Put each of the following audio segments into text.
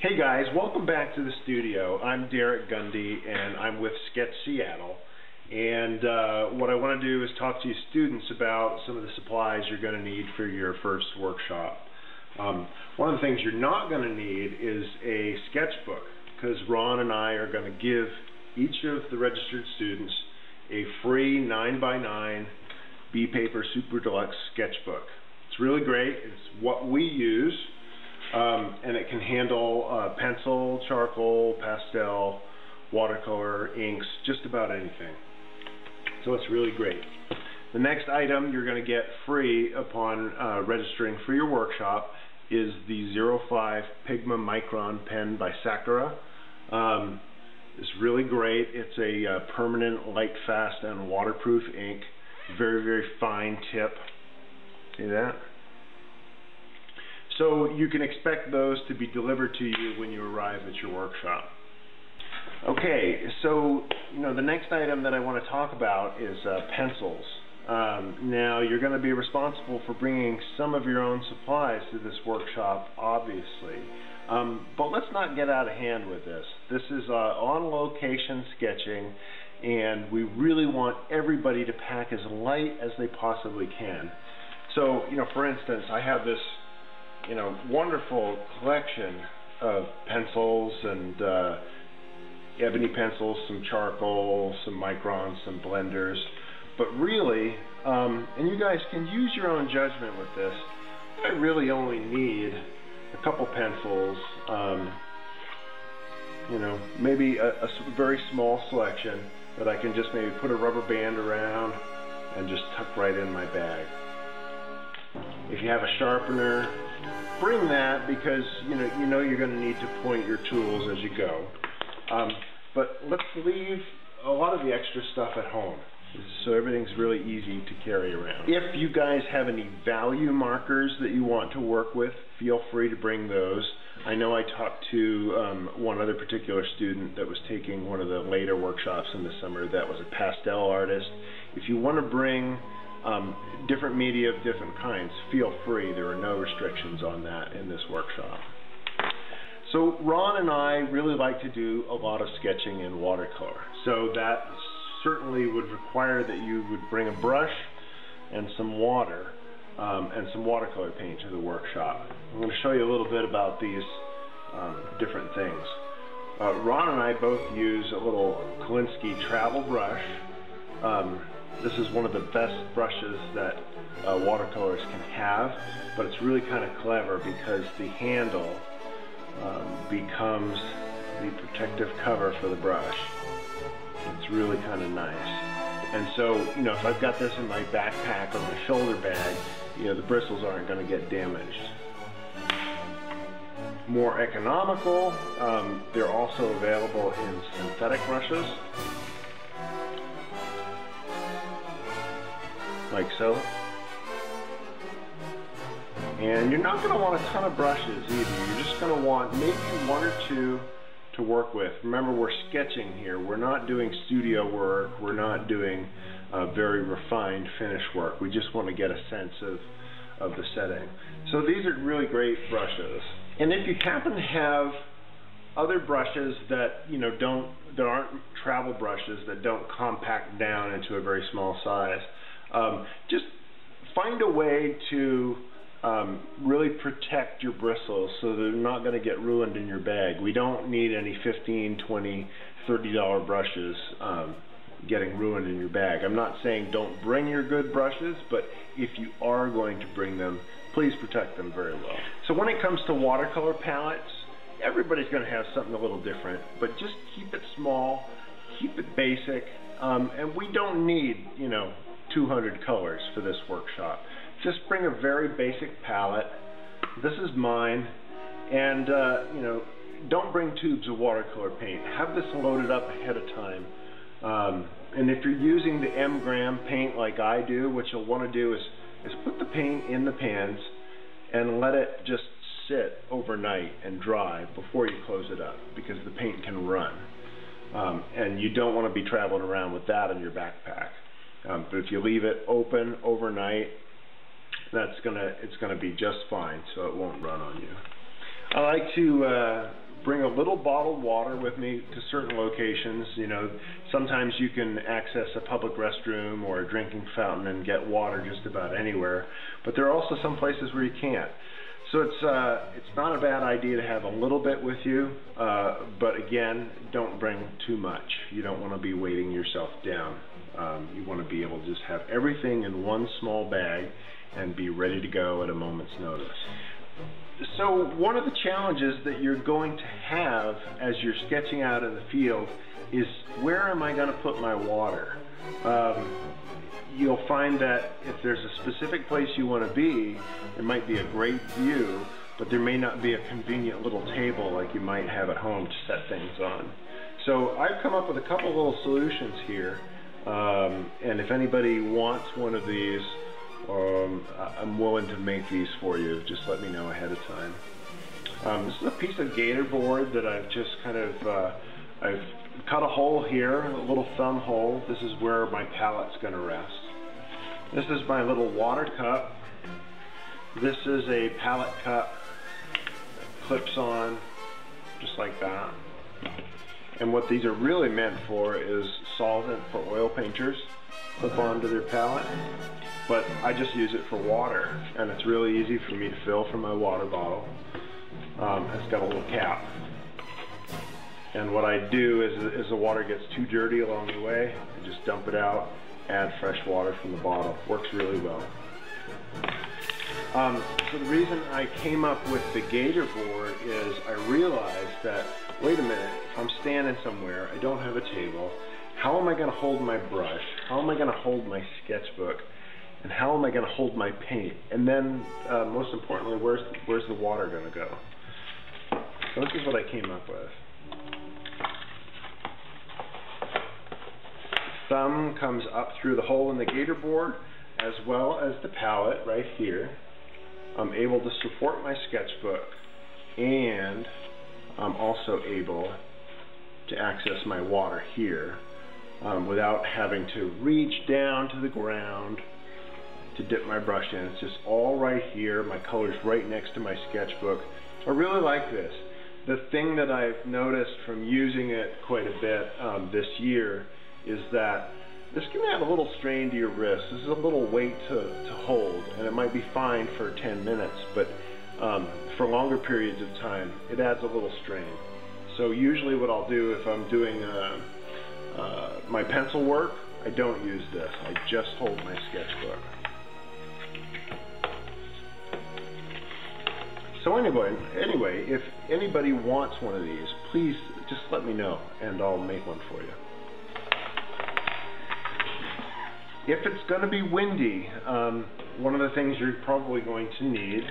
Hey guys, welcome back to the studio. I'm Derek Gundy and I'm with Sketch Seattle. And what I want to do is talk to you students about some of the supplies you're going to need for your first workshop. One of the things you're not going to need is a sketchbook, because Ron and I are going to give each of the registered students a free 9x9 B-Paper Super Deluxe sketchbook. It's really great. It's what we use. And it can handle pencil, charcoal, pastel, watercolor, inks, just about anything. So it's really great. The next item you're going to get free upon registering for your workshop is the 05 Pigma Micron pen by Sakura. It's really great. It's a permanent, light, fast, and waterproof ink. Very, very fine tip. See that? So you can expect those to be delivered to you when you arrive at your workshop. Okay, so the next item that I want to talk about is pencils. Now you're going to be responsible for bringing some of your own supplies to this workshop, obviously. But let's not get out of hand with this. This is on-location sketching, and we really want everybody to pack as light as they possibly can. So, for instance, I have this wonderful collection of pencils and ebony pencils, some charcoal, some microns, some blenders. But really, and you guys can use your own judgment with this, I really only need a couple pencils, maybe a very small selection that I can just maybe put a rubber band around and just tuck right in my bag. If you have a sharpener, bring that, because you know you're going to need to point your tools as you go. But let's leave a lot of the extra stuff at home, so everything's really easy to carry around. If you guys have any value markers that you want to work with, feel free to bring those. I know I talked to one other particular student that was taking one of the later workshops in the summer that was a pastel artist. If you want to bring different media of different kinds, feel free. There are no restrictions on that in this workshop. So Ron and I really like to do a lot of sketching in watercolor. So that certainly would require that you would bring a brush and some water and some watercolor paint to the workshop. I'm going to show you a little bit about these different things. Ron and I both use a little Kolinsky travel brush. This is one of the best brushes that watercolors can have, but it's really kind of clever because the handle becomes the protective cover for the brush. It's really kind of nice. And so, if I've got this in my backpack or my shoulder bag, the bristles aren't going to get damaged. More economical, they're also available in synthetic brushes, like so. And you're not going to want a ton of brushes either. You're just going to want maybe one or two to work with. Remember, we're sketching here. We're not doing studio work. We're not doing very refined finish work. We just want to get a sense of the setting. So these are really great brushes. And if you happen to have other brushes that that aren't travel brushes, that don't compact down into a very small size, just find a way to really protect your bristles so they're not going to get ruined in your bag. We don't need any $15, $20, $30 brushes getting ruined in your bag. I'm not saying don't bring your good brushes, but if you are going to bring them, please protect them very well. So when it comes to watercolor palettes, everybody's going to have something a little different, but just keep it small, keep it basic, and we don't need 200 colors for this workshop. Just bring a very basic palette. This is mine, and don't bring tubes of watercolor paint. Have this loaded up ahead of time. And if you're using the M-gram paint like I do, what you'll want to do is put the paint in the pans and let it just sit overnight and dry before you close it up, because the paint can run. And you don't want to be traveling around with that in your backpack. But if you leave it open overnight, it's gonna be just fine, so it won't run on you. I like to bring a little bottled water with me to certain locations. You know, sometimes you can access a public restroom or a drinking fountain and get water just about anywhere, but there are also some places where you can't. So it's not a bad idea to have a little bit with you, but again, don't bring too much. You don't want to be weighting yourself down. You want to be able to just have everything in one small bag and be ready to go at a moment's notice. So one of the challenges that you're going to have as you're sketching out in the field is, where am I going to put my water? You'll find that if there's a specific place you want to be, there might be a great view, but there may not be a convenient little table like you might have at home to set things on. So I've come up with a couple little solutions here, and if anybody wants one of these, I'm willing to make these for you. Just let me know ahead of time. This is a piece of gator board that I've just kind of, I've cut a hole here, a little thumb hole. This is where my palette's going to rest. This is my little water cup. This is a palette cup that clips on just like that. And what these are really meant for is solvent for oil painters. Clip onto their palette. But I just use it for water, and it's really easy for me to fill from my water bottle. It's got a little cap. And what I do is the water gets too dirty along the way, I just dump it out, add fresh water from the bottle. Works really well. So the reason I came up with the gator board is I realized that, wait a minute, if I'm standing somewhere, I don't have a table, how am I going to hold my brush? How am I going to hold my sketchbook? And how am I going to hold my paint? And then, most importantly, where's the water going to go? So this is what I came up with. Thumb comes up through the hole in the gator board, as well as the palette right here. I'm able to support my sketchbook, and I'm also able to access my water here without having to reach down to the ground to dip my brush in. It's just all right here. My color's right next to my sketchbook. I really like this. The thing that I've noticed from using it quite a bit this year is that this can add a little strain to your wrist. This is a little weight to hold, and it might be fine for 10 minutes, but for longer periods of time, it adds a little strain. So usually what I'll do if I'm doing my pencil work, I don't use this. I just hold my sketchbook. So anyway, if anybody wants one of these, please just let me know and I'll make one for you. If it's going to be windy, one of the things you're probably going to need,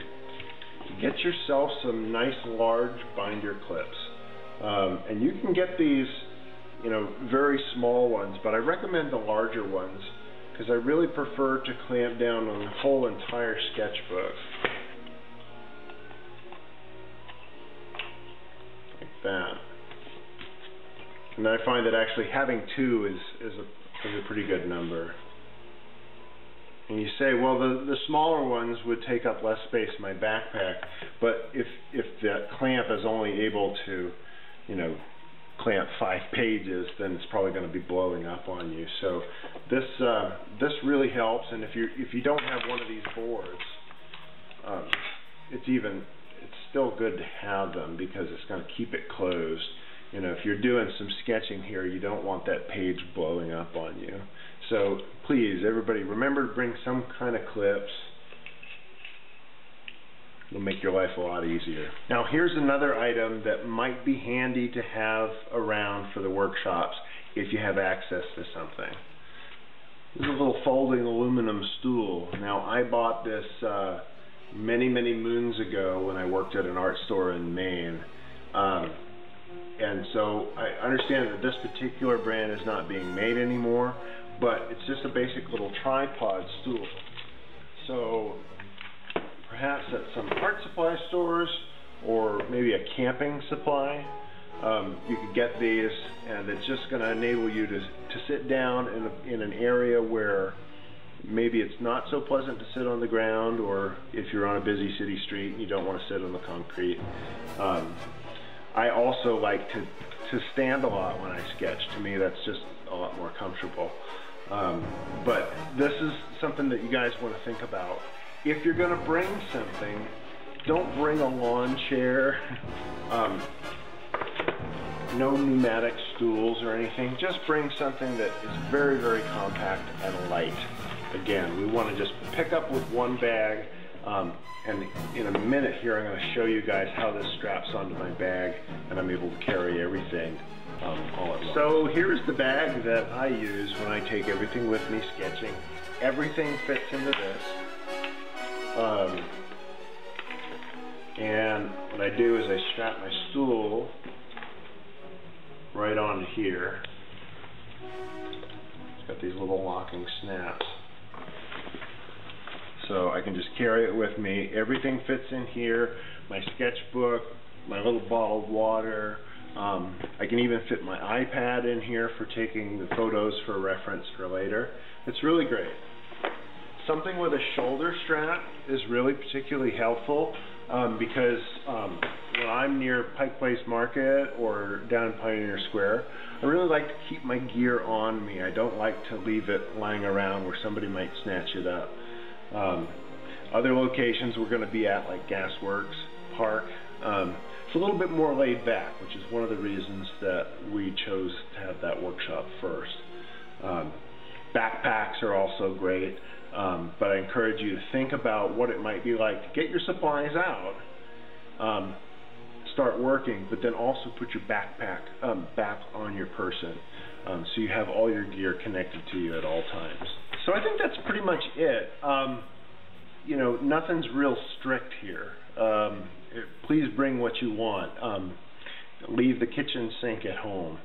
get yourself some nice large binder clips. And you can get these, you know, very small ones, but I recommend the larger ones because I really prefer to clamp down on the whole entire sketchbook. That. And I find that actually having two is a pretty good number. And you say, well, the smaller ones would take up less space in my backpack, but if that clamp is only able to, you know, clamp 5 pages, then it's probably going to be blowing up on you. So this really helps. And if you don't have one of these boards, it's still good to have them because it's going to keep it closed. You know, if you're doing some sketching here, you don't want that page blowing up on you. So please, everybody, remember to bring some kind of clips. It'll make your life a lot easier. Now here's another item that might be handy to have around for the workshops if you have access to something. This is a little folding aluminum stool. Now I bought this many moons ago when I worked at an art store in Maine. And so I understand that this particular brand is not being made anymore, but it's just a basic little tripod stool. So perhaps at some art supply stores or maybe a camping supply, you could get these, and it's just going to enable you to sit down in an area where maybe it's not so pleasant to sit on the ground, or if you're on a busy city street and you don't want to sit on the concrete. I also like to stand a lot when I sketch. To me, that's just a lot more comfortable. But this is something that you guys want to think about. If you're going to bring something, don't bring a lawn chair, no pneumatic stools or anything. Just bring something that is very, very compact and light. Again, we want to just pick up with one bag, and in a minute here I'm going to show you guys how this straps onto my bag and I'm able to carry everything all at once. So here's the bag that I use when I take everything with me sketching. Everything fits into this. And what I do is I strap my stool right on here. It's got these little locking snaps. So I can just carry it with me. Everything fits in here. My sketchbook, my little bottle of water. I can even fit my iPad in here for taking the photos for reference for later. It's really great. Something with a shoulder strap is really particularly helpful because when I'm near Pike Place Market or down in Pioneer Square, I really like to keep my gear on me. I don't like to leave it lying around where somebody might snatch it up. Other locations we're going to be at, like Gasworks Park, it's a little bit more laid back, which is one of the reasons that we chose to have that workshop first. Backpacks are also great, but I encourage you to think about what it might be like to get your supplies out, start working, but then also put your backpack back on your person, so you have all your gear connected to you at all times. So I think that's pretty much it. You know, nothing's real strict here. Please bring what you want. Leave the kitchen sink at home.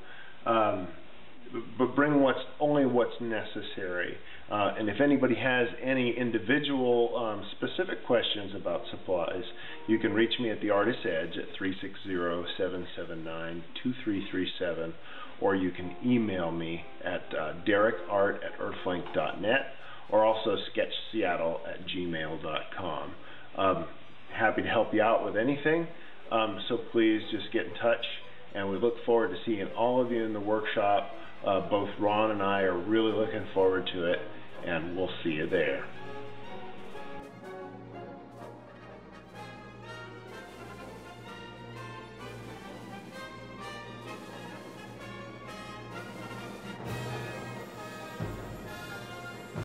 But bring only what's necessary. And if anybody has any individual specific questions about supplies, you can reach me at the Artist's Edge at 360-779-2337, or you can email me at derekart@earthlink.net, or also sketchseattle@gmail.com. Happy to help you out with anything, so please just get in touch, and we look forward to seeing all of you in the workshop. Both Ron and I are really looking forward to it, and we'll see you there.